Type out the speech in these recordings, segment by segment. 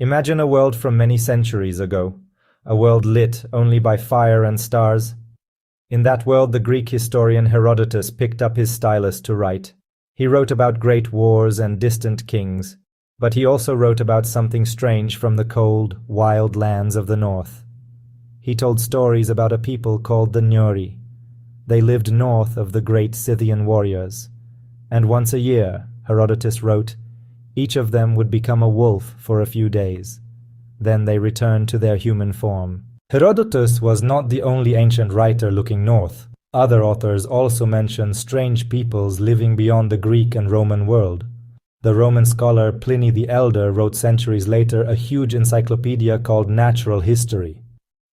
Imagine a world from many centuries ago, a world lit only by fire and stars. In that world, the Greek historian Herodotus picked up his stylus to write. He wrote about great wars and distant kings, but he also wrote about something strange from the cold, wild lands of the north. He told stories about a people called the Neuri. They lived north of the great Scythian warriors, and once a year, Herodotus wrote, each of them would become a wolf for a few days. Then they returned to their human form. Herodotus was not the only ancient writer looking north. Other authors also mention strange peoples living beyond the Greek and Roman world. The Roman scholar Pliny the Elder wrote centuries later a huge encyclopedia called Natural History.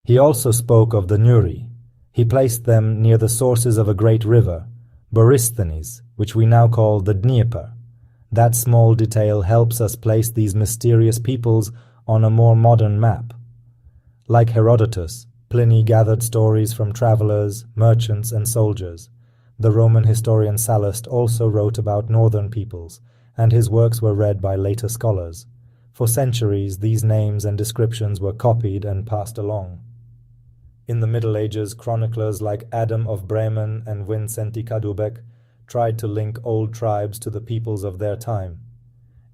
He also spoke of the Neuri. He placed them near the sources of a great river, Borysthenes, which we now call the Dnieper. That small detail helps us place these mysterious peoples on a more modern map. Like Herodotus, Pliny gathered stories from travelers, merchants, and soldiers. The Roman historian Sallust also wrote about northern peoples, and his works were read by later scholars. For centuries, these names and descriptions were copied and passed along. In the Middle Ages, chroniclers like Adam of Bremen and Vincenti Cadubec tried to link old tribes to the peoples of their time.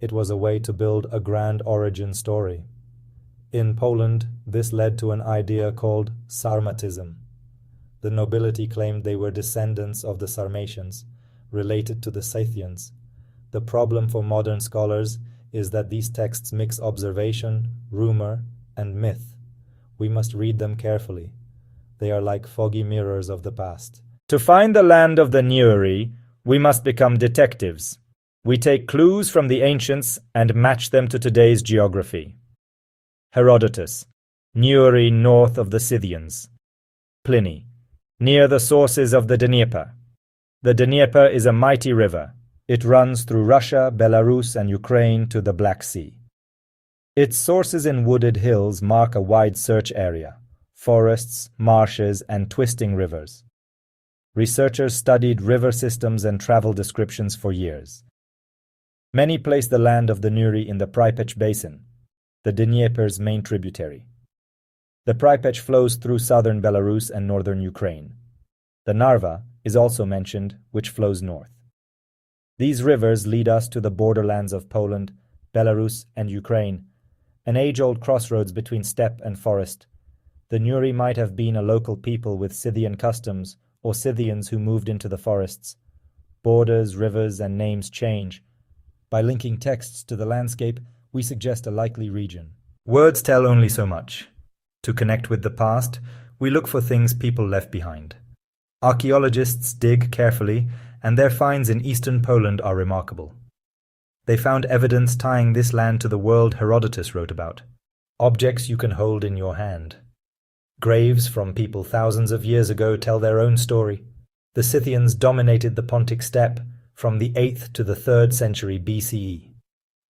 It was a way to build a grand origin story. In Poland, this led to an idea called Sarmatism. The nobility claimed they were descendants of the Sarmatians, related to the Scythians. The problem for modern scholars is that these texts mix observation, rumor, and myth. We must read them carefully. They are like foggy mirrors of the past. To find the land of the Neuri, we must become detectives. We take clues from the ancients and match them to today's geography. Herodotus, Neuri north of the Scythians. Pliny, near the sources of the Dnieper. The Dnieper is a mighty river. It runs through Russia, Belarus, and Ukraine to the Black Sea. Its sources in wooded hills mark a wide search area, forests, marshes, and twisting rivers. Researchers studied river systems and travel descriptions for years. Many place the land of the Neuri in the Pripyat Basin, the Dnieper's main tributary. The Pripyat flows through southern Belarus and northern Ukraine. The Narva is also mentioned, which flows north. These rivers lead us to the borderlands of Poland, Belarus, and Ukraine, an age-old crossroads between steppe and forest. The Neuri might have been a local people with Scythian customs, or Scythians who moved into the forests. Borders, rivers, and names change. By linking texts to the landscape, we suggest a likely region. Words tell only so much. To connect with the past, we look for things people left behind. Archaeologists dig carefully, and their finds in eastern Poland are remarkable. They found evidence tying this land to the world Herodotus wrote about. Objects you can hold in your hand. Graves from people thousands of years ago tell their own story. The Scythians dominated the Pontic steppe from the 8th to the 3rd century BCE.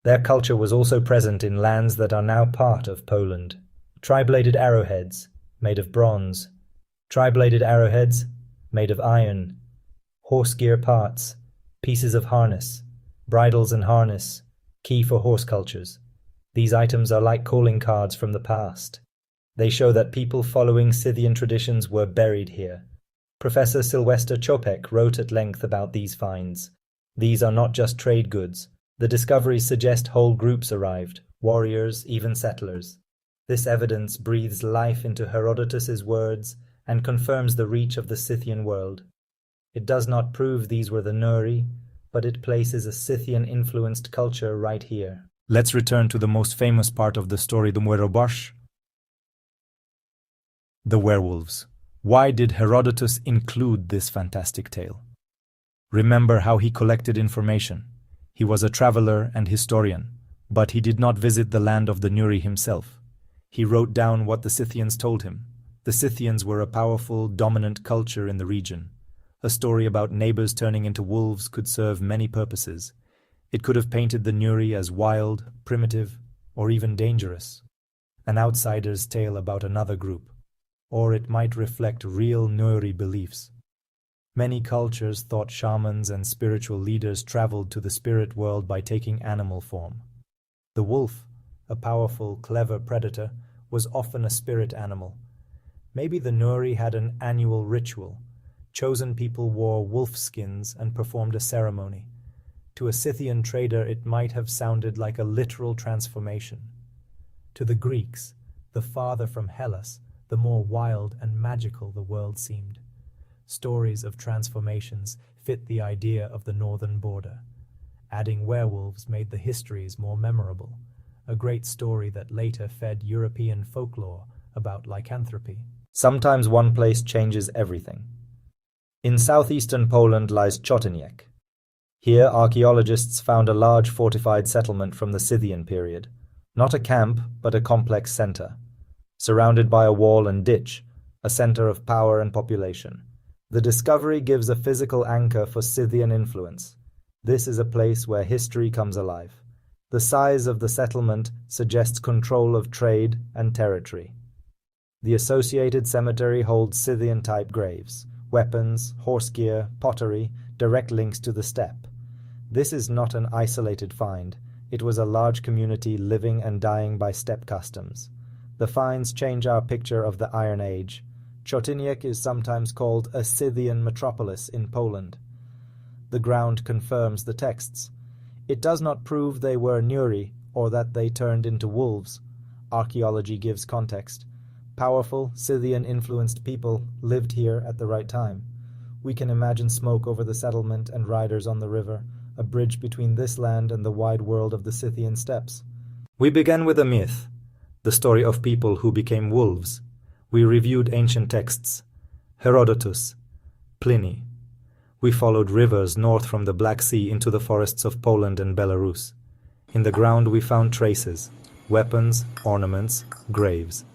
Their culture was also present in lands that are now part of Poland. Tri-bladed arrowheads, made of bronze. Tri-bladed arrowheads, made of iron. Horse gear parts, pieces of harness, bridles and harness, key for horse cultures. These items are like calling cards from the past. They show that people following Scythian traditions were buried here. Professor Sylwester Czopek wrote at length about these finds. These are not just trade goods. The discoveries suggest whole groups arrived, warriors, even settlers. This evidence breathes life into Herodotus's words and confirms the reach of the Scythian world. It does not prove these were the Neuri, but it places a Scythian-influenced culture right here. Let's return to the most famous part of the story, the Muerobosh. The werewolves. Why did Herodotus include this fantastic tale? Remember how he collected information. He was a traveler and historian, but he did not visit the land of the Neuri himself. He wrote down what the Scythians told him. The Scythians were a powerful, dominant culture in the region. A story about neighbors turning into wolves could serve many purposes. It could have painted the Neuri as wild, primitive, or even dangerous. An outsider's tale about another group. Or it might reflect real Neuri beliefs. Many cultures thought shamans and spiritual leaders traveled to the spirit world by taking animal form. The wolf, a powerful, clever predator, was often a spirit animal. Maybe the Nuri had an annual ritual. Chosen people wore wolf skins and performed a ceremony. To a Scythian trader, it might have sounded like a literal transformation. To the Greeks, the farther from Hellas, the more wild and magical the world seemed. Stories of transformations fit the idea of the northern border. Adding werewolves made the histories more memorable, a great story that later fed European folklore about lycanthropy. Sometimes one place changes everything. In southeastern Poland lies Chotyniec. Here archaeologists found a large fortified settlement from the Scythian period. Not a camp, but a complex center. Surrounded by a wall and ditch, a center of power and population. The discovery gives a physical anchor for Scythian influence. This is a place where history comes alive. The size of the settlement suggests control of trade and territory. The associated cemetery holds Scythian-type graves, weapons, horse gear, pottery, direct links to the steppe. This is not an isolated find. It was a large community living and dying by steppe customs. The finds change our picture of the Iron Age. Chotyniec is sometimes called a Scythian metropolis in Poland. The ground confirms the texts. It does not prove they were Nuri or that they turned into wolves. Archaeology gives context. Powerful, Scythian-influenced people lived here at the right time. We can imagine smoke over the settlement and riders on the river, a bridge between this land and the wide world of the Scythian steppes. We began with a myth, the story of people who became wolves. We reviewed ancient texts, Herodotus, Pliny. We followed rivers north from the Black Sea into the forests of Poland and Belarus. In the ground we found traces, weapons, ornaments, graves.